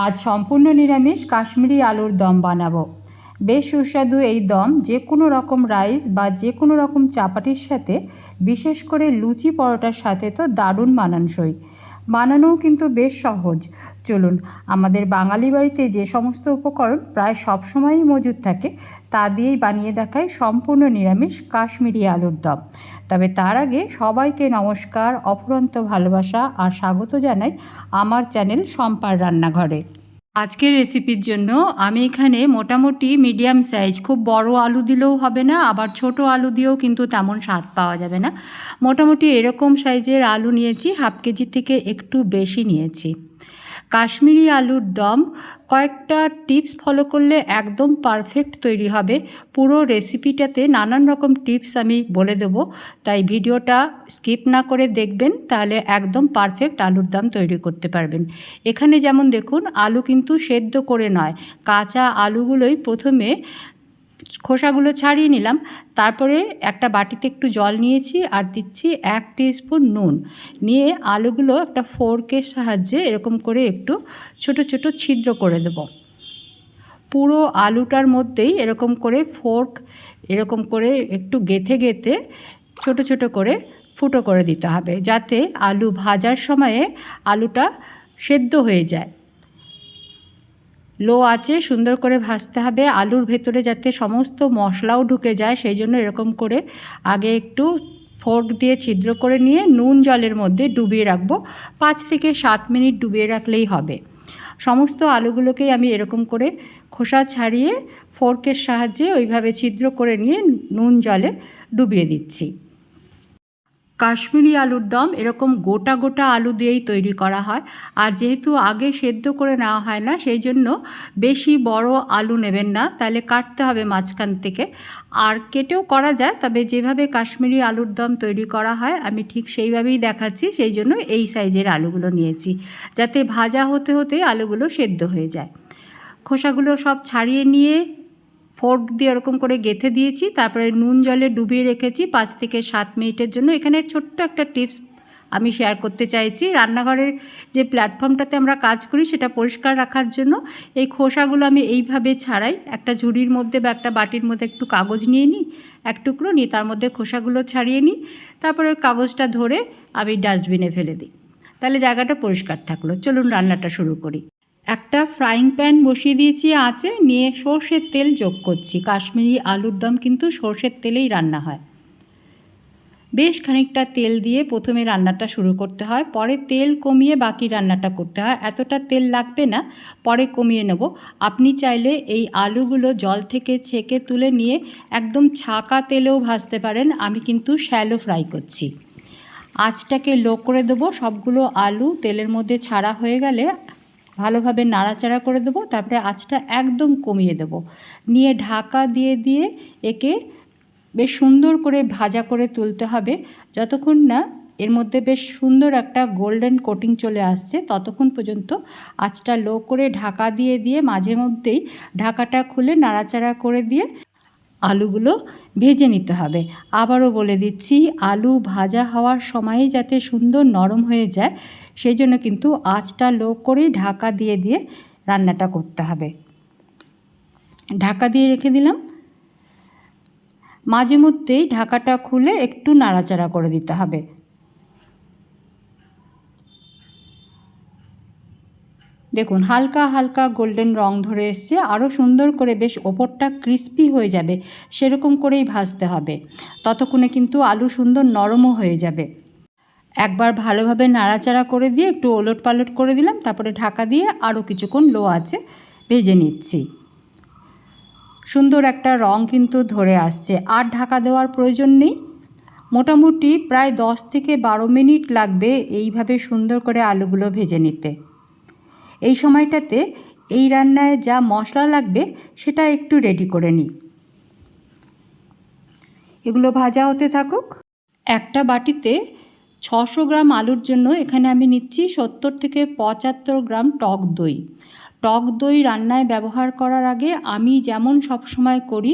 আজ সম্পূর্ণ নিরামিষ কাশ্মীরি আলুর দম বানাবো। বেশ সুস্বাদু এই দম যে কোনো রকম রাইস বা যে কোনো রকম চাপাটির সাথে, বিশেষ করে লুচি পরোটার সাথে তো দারুণ মানানসই। বানানোও কিন্তু বেশ সহজ। চলুন, আমাদের বাঙালি বাড়িতে যে সমস্ত উপকরণ প্রায় সবসময়ই মজুদ থাকে তা দিয়েই বানিয়ে দেখায় সম্পূর্ণ নিরামিষ কাশ্মীরি আলুর দম। তবে তার আগে সবাইকে নমস্কার, অফুরন্ত ভালোবাসা আর স্বাগত জানাই আমার চ্যানেল শম্পার রান্নাঘরে। আজকের রেসিপির জন্য আমি এখানে মোটামুটি মিডিয়াম সাইজ, খুব বড় আলু দিলেও হবে না, আবার ছোট আলু দিয়েও কিন্তু তেমন স্বাদ পাওয়া যাবে না, মোটামুটি এরকম সাইজের আলু নিয়েছি। হাফ কেজি থেকে একটু বেশি নিয়েছি। কাশ্মীরি আলুর দম কয়েকটা টিপস ফলো করলে একদম পারফেক্ট তৈরি হবে। পুরো রেসিপিটাতে নানান রকম টিপস আমি বলে দেবো, তাই ভিডিওটা স্কিপ না করে দেখবেন, তাহলে একদম পারফেক্ট আলুর দম তৈরি করতে পারবেন। এখানে যেমন দেখুন, আলু কিন্তু সেদ্ধ করে নয়, কাঁচা আলুগুলোই প্রথমে খোসাগুলো ছাড়িয়ে নিলাম। তারপরে একটা বাটিতে একটু জল নিয়েছি আর দিচ্ছি 1 টিস্পুন নুন। নিয়ে আলুগুলো একটা ফোর্কের সাহায্যে এরকম করে একটু ছোট ছোট ছিদ্র করে দেব। পুরো আলুটার মধ্যেই এরকম করে ফোর্ক এরকম করে একটু গেঁথে গেঁথে ছোট ছোট করে ফুটো করে দিতে হবে, যাতে আলু ভাজার সময়ে আলুটা সেদ্ধ হয়ে যায়। লো আঁচে সুন্দর করে ভাজতে হবে, আলুর ভেতরে যাতে সমস্ত মশলাও ঢুকে যায়, সেই জন্য এরকম করে আগে একটু ফোর্ক দিয়ে ছিদ্র করে নিয়ে নুন জলের মধ্যে ডুবিয়ে রাখবো। 5 থেকে 7 মিনিট ডুবিয়ে রাখলেই হবে। সমস্ত আলুগুলোকেই আমি এরকম করে খোসা ছাড়িয়ে ফোর্কের সাহায্যে ওইভাবে ছিদ্র করে নিয়ে নুন জলে ডুবিয়ে দিচ্ছি। কাশ্মীরি আলুর দম এরকম গোটা গোটা আলু দিয়েই তৈরি করা হয়, আর যেহেতু আগে সেদ্ধ করে নেওয়া হয় না, সেই জন্য বেশি বড় আলু নেবেন না, তাহলে কাটতে হবে মাঝখান থেকে। আর কেটেও করা যায়, তবে যেভাবে কাশ্মীরি আলুর দম তৈরি করা হয় আমি ঠিক সেইভাবেই দেখাচ্ছি, সেই জন্য এই সাইজের আলুগুলো নিয়েছি, যাতে ভাজা হতে হতে আলুগুলো সেদ্ধ হয়ে যায়। খোসাগুলো সব ছাড়িয়ে নিয়ে ফোর্ক দিয়ে এরকম করে গেঁথে দিয়েছি, তারপরে নুন জলে ডুবিয়ে রেখেছি 5 থেকে 7 মিনিটের জন্য। এখানে ছোট্ট একটা টিপস আমি শেয়ার করতে চাইছি। রান্নাঘরের যে প্ল্যাটফর্মটাতে আমরা কাজ করি সেটা পরিষ্কার রাখার জন্য এই খোসাগুলো আমি এইভাবে ছাড়াই। একটা ঝুড়ির মধ্যে বা একটা বাটির মধ্যে একটু কাগজ নিয়ে নিই, এক টুকরো নিয়ে তার মধ্যে খোসাগুলো ছাড়িয়ে নিই, তারপরে কাগজটা ধরে আমি ডাস্টবিনে ফেলে দিই, তাহলে জায়গাটা পরিষ্কার থাকলো। চলুন রান্নাটা শুরু করি। একটা ফ্রাইং প্যান বসিয়ে দিয়েছি আঁচে, নিয়ে সর্ষের তেল যোগ করছি। কাশ্মীরি আলুর দম কিন্তু সর্ষের তেলেই রান্না হয়। বেশ খানিকটা তেল দিয়ে প্রথমে রান্নাটা শুরু করতে হয়, পরে তেল কমিয়ে বাকি রান্নাটা করতে হয়। এতটা তেল লাগবে না, পরে কমিয়ে নেব। আপনি চাইলে এই আলুগুলো জল থেকে ছেঁকে তুলে নিয়ে একদম ছাকা তেলেও ভাজতে পারেন। আমি কিন্তু শ্যালো ফ্রাই করছি। আঁচটাকে লো করে দেবো। সবগুলো আলু তেলের মধ্যে ছাড়া হয়ে গেলে ভালোভাবে নাড়াচাড়া করে দেবো, তারপরে আঁচটা একদম কমিয়ে দেব। নিয়ে ঢাকা দিয়ে দিয়ে একে বেশ সুন্দর করে ভাজা করে তুলতে হবে। যতক্ষণ না এর মধ্যে বেশ সুন্দর একটা গোল্ডেন কোটিং চলে আসছে, ততক্ষণ পর্যন্ত আঁচটা লো করে ঢাকা দিয়ে দিয়ে মাঝে মধ্যেই ঢাকাটা খুলে নাড়াচাড়া করে দিয়ে আলুগুলো ভেজে নিতে হবে। আবারও বলে দিচ্ছি, আলু ভাজা হওয়ার সময়ে যাতে সুন্দর নরম হয়ে যায়, সেই জন্য কিন্তু আঁচটা লো করেই ঢাকা দিয়ে দিয়ে রান্নাটা করতে হবে। ঢাকা দিয়ে রেখে দিলাম। মাঝে মধ্যেই ঢাকাটা খুলে একটু নাড়াচাড়া করে দিতে হবে। দেখুন, হালকা হালকা গোল্ডেন রং ধরে এসছে, আরও সুন্দর করে বেশ ওপরটা ক্রিস্পি হয়ে যাবে, সেরকম করেই ভাজতে হবে। ততক্ষণে কিন্তু আলু সুন্দর নরমও হয়ে যাবে। একবার ভালোভাবে নাড়াচাড়া করে দিয়ে একটু ওলট পালট করে দিলাম, তারপরে ঢাকা দিয়ে আরও কিছুক্ষণ লো আঁচে ভেজে নিচ্ছি। সুন্দর একটা রং কিন্তু ধরে আসছে, আর ঢাকা দেওয়ার প্রয়োজন নেই। মোটামুটি প্রায় 10 থেকে 12 মিনিট লাগবে এইভাবে সুন্দর করে আলুগুলো ভেজে নিতে। এই সময়টাতে এই রান্নায় যা মশলা লাগবে সেটা একটু রেডি করে নিই। এগুলো ভাজা হতে থাকুক। একটা বাটিতে 600 গ্রাম আলুর জন্য এখানে আমি নিচ্ছি 70 থেকে 75 গ্রাম টক দই। টক দই রান্নায় ব্যবহার করার আগে আমি যেমন সবসময় করি,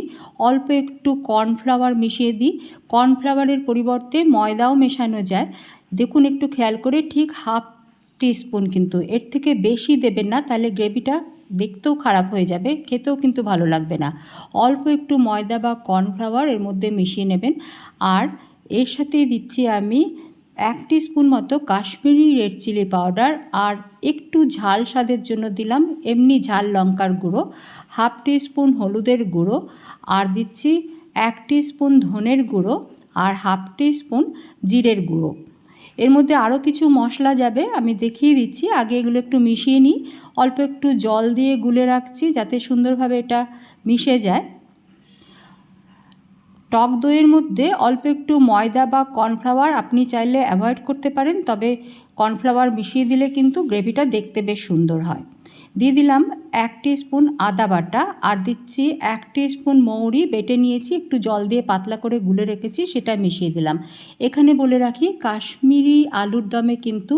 অল্প একটু কর্নফ্লাওয়ার মিশিয়ে দিই। কর্নফ্লাওয়ারের পরিবর্তে ময়দাও মেশানো যায়। দেখুন, একটু খেয়াল করে ঠিক হাফ টিস্পুন, কিন্তু এর থেকে বেশি দেবেন না, তাহলে গ্রেভিটা দেখতেও খারাপ হয়ে যাবে, খেতেও কিন্তু ভালো লাগবে না। অল্প একটু ময়দা বা কর্নফ্লাওয়ার এর মধ্যে মিশিয়ে নেবেন। আর এর সাথে দিচ্ছি আমি 1 টিস্পুন মতো কাশ্মীরি রেড চিলি পাউডার, আর একটু ঝাল স্বাদের জন্য দিলাম এমনি ঝাল লঙ্কার গুঁড়ো, 1/2 টিস্পুন হলুদের গুঁড়ো, আর দিচ্ছি 1 টিস্পুন ধনের গুঁড়ো, আর 1/2 টিস্পুন জিরের গুঁড়ো। এর মধ্যে আরও কিছু মশলা যাবে, আমি দেখিয়ে দিচ্ছি। আগে এগুলো একটু মিশিয়ে নিই, অল্প একটু জল দিয়ে গুলে রাখছি যাতে সুন্দরভাবে এটা মিশে যায়। টক দইয়ের মধ্যে অল্প একটু ময়দা বা কর্নফ্লাওয়ার আপনি চাইলে অ্যাভয়েড করতে পারেন, তবে কর্নফ্লাওয়ার মিশিয়ে দিলে কিন্তু গ্রেভিটা দেখতে বেশ সুন্দর হয়। দিয়ে দিলাম 1 টিস্পুন আদা বাটা, আর দিচ্ছি 1 টিস্পুন মৌরি বেটে নিয়েছি, একটু জল দিয়ে পাতলা করে গুলে রেখেছি, সেটা মিশিয়ে দিলাম। এখানে বলে রাখি, কাশ্মীরি আলুর দমে কিন্তু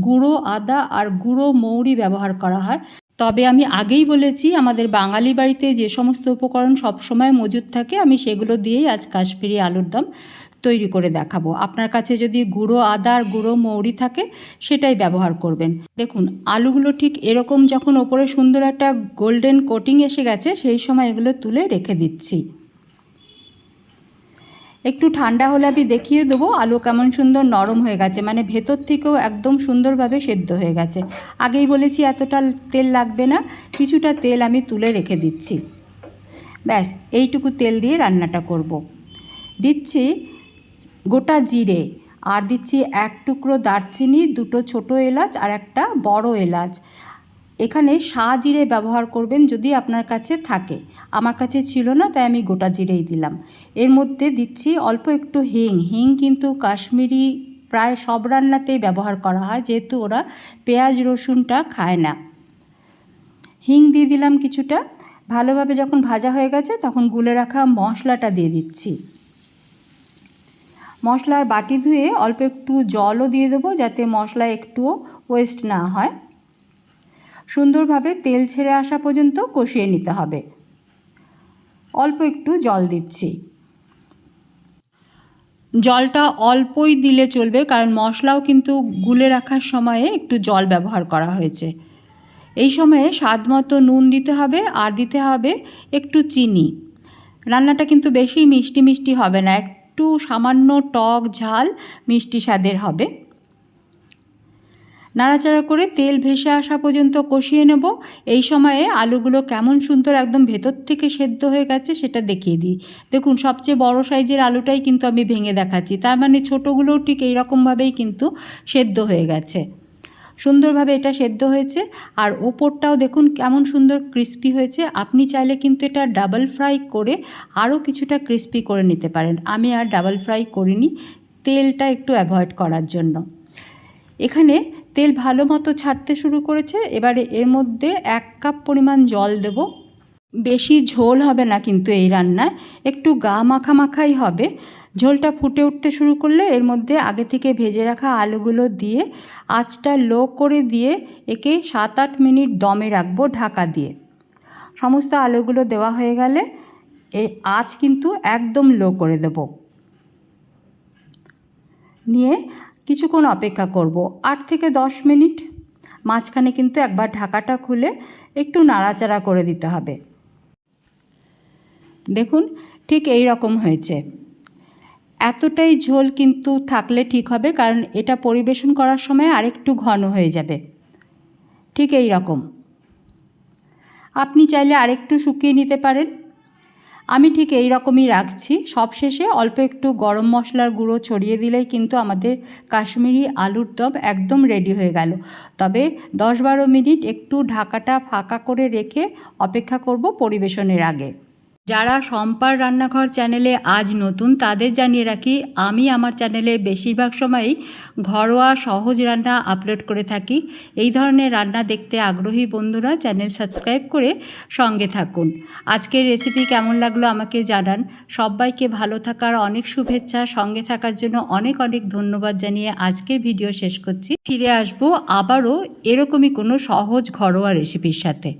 গুঁড়ো আদা আর গুঁড়ো মৌরি ব্যবহার করা হয়। তবে আমি আগেই বলেছি, আমাদের বাঙালি বাড়িতে যে সমস্ত উপকরণ সবসময় মজুদ থাকে, আমি সেগুলো দিয়েই আজ কাশ্মীরি আলুর দম তৈরি করে দেখাবো। আপনার কাছে যদি গুঁড়ো আদা আর গুঁড়ো মৌরি থাকে সেটাই ব্যবহার করবেন। দেখুন, আলুগুলো ঠিক এরকম যখন ওপরে সুন্দর একটা গোল্ডেন কোটিং এসে গেছে, সেই সময় এগুলো তুলে রেখে দিচ্ছি। একটু ঠান্ডা হলে আমি দেখিয়ে দেবো আলু কেমন সুন্দর নরম হয়ে গেছে, মানে ভেতর থেকেও একদম সুন্দরভাবে সেদ্ধ হয়ে গেছে। আগেই বলেছি এতটা তেল লাগবে না, কিছুটা তেল আমি তুলে রেখে দিচ্ছি। ব্যাস, এইটুকু তেল দিয়ে রান্নাটা করব। দিচ্ছি গোটা জিরে, আর দিচ্ছি 1 টুকরো দারচিনি, 2টো ছোটো এলাচ আর একটা বড় এলাচ। এখানে জিরে ব্যবহার করবেন যদি আপনার কাছে থাকে, আমার কাছে ছিল না তাই আমি গোটা জিরেই দিলাম। এর মধ্যে দিচ্ছি অল্প একটু হিং কিন্তু কাশ্মীরি প্রায় সব রান্নাতেই ব্যবহার করা হয়, যেহেতু ওরা পেঁয়াজ রসুনটা খায় না। হিং দিয়ে দিলাম কিছুটা। ভালোভাবে যখন ভাজা হয়ে গেছে তখন গুলে রাখা মশলাটা দিয়ে দিচ্ছি। মশলার বাটি ধুয়ে অল্প একটু জলও দিয়ে দেবো যাতে মশলা একটুও ওয়েস্ট না হয়। সুন্দরভাবে তেল ছেড়ে আসা পর্যন্ত কষিয়ে নিতে হবে। অল্প একটু জল দিচ্ছি। জলটা অল্পই দিলে চলবে, কারণ মশলাও কিন্তু গুলে রাখার সময়ে একটু জল ব্যবহার করা হয়েছে। এই সময়ে স্বাদ মতো নুন দিতে হবে, আর দিতে হবে একটু চিনি। রান্নাটা কিন্তু বেশি মিষ্টি মিষ্টি হবে না, একটু সামান্য টক ঝাল মিষ্টি স্বাদের হবে। নাড়াচাড়া করে তেল ভেসে আসা পর্যন্ত কষিয়ে নেব। এই সময়ে আলুগুলো কেমন সুন্দর একদম ভেতর থেকে সেদ্ধ হয়ে গেছে সেটা দেখিয়ে দিই। দেখুন, সবচেয়ে বড় সাইজের আলুটাই কিন্তু আমি ভেঙে দেখাচ্ছি, তার মানে ছোটোগুলোও ঠিক এইরকমভাবেই কিন্তু সেদ্ধ হয়ে গেছে। সুন্দরভাবে এটা সেদ্ধ হয়েছে, আর ওপরটাও দেখুন কেমন সুন্দর ক্রিস্পি হয়েছে। আপনি চাইলে কিন্তু এটা ডাবল ফ্রাই করে আরও কিছুটা ক্রিস্পি করে নিতে পারেন। আমি আর ডাবল ফ্রাই করিনি, তেলটা একটু অ্যাভয়েড করার জন্য। এখানে তেল ভালো মতো ছাড়তে শুরু করেছে। এবারে এর মধ্যে 1 কাপ পরিমাণ জল দেব। বেশি ঝোল হবে না কিন্তু এই রান্নায়, একটু গা মাখা মাখাই হবে। ঝোলটা ফুটে উঠতে শুরু করলে এর মধ্যে আগে থেকে ভেজে রাখা আলুগুলো দিয়ে আঁচটা লো করে দিয়ে একে 7-8 মিনিট দমে রাখবো ঢাকা দিয়ে। সমস্ত আলুগুলো দেওয়া হয়ে গেলে এই আঁচ কিন্তু একদম লো করে দেব। নিয়ে কিছুক্ষণ অপেক্ষা করব, 8 থেকে 10 মিনিট। মাঝখানে কিন্তু একবার ঢাকাটা খুলে একটু নাড়াচাড়া করে দিতে হবে। দেখুন, ঠিক এই রকম হয়েছে। এতটাই ঝোল কিন্তু থাকলে ঠিক হবে, কারণ এটা পরিবেশন করার সময় আরেকটু ঘন হয়ে যাবে। ঠিক এই রকম। আপনি চাইলে আরেকটু শুকিয়ে নিতে পারেন। আমি ঠিক এই রকমই রাখছি। সবশেষে অল্প একটু গরম মশলার গুঁড়ো ছড়িয়ে দিলেই কিন্তু আমাদের কাশ্মীরি আলুর দম একদম রেডি হয়ে গেল। তবে 10-12 মিনিট একটু ঢাকাটা ফাঁকা করে রেখে অপেক্ষা করব পরিবেশনের আগে। যারা শম্পার রান্নাঘর চ্যানেলে আজ নতুন, তাদের জানিয়ে রাখি, আমি আমার চ্যানেলে বেশিরভাগ সময়ই ঘরোয়া সহজ রান্না আপলোড করে থাকি। এই ধরনের রান্না দেখতে আগ্রহী বন্ধুরা চ্যানেল সাবস্ক্রাইব করে সঙ্গে থাকুন। আজকের রেসিপি কেমন লাগলো আমাকে জানান। সবাইকে ভালো থাকার অনেক শুভেচ্ছা, সঙ্গে থাকার জন্য অনেক অনেক ধন্যবাদ জানিয়ে আজকের ভিডিও শেষ করছি। ফিরে আসবো আবারও এরকমই কোনো সহজ ঘরোয়া রেসিপির সাথে।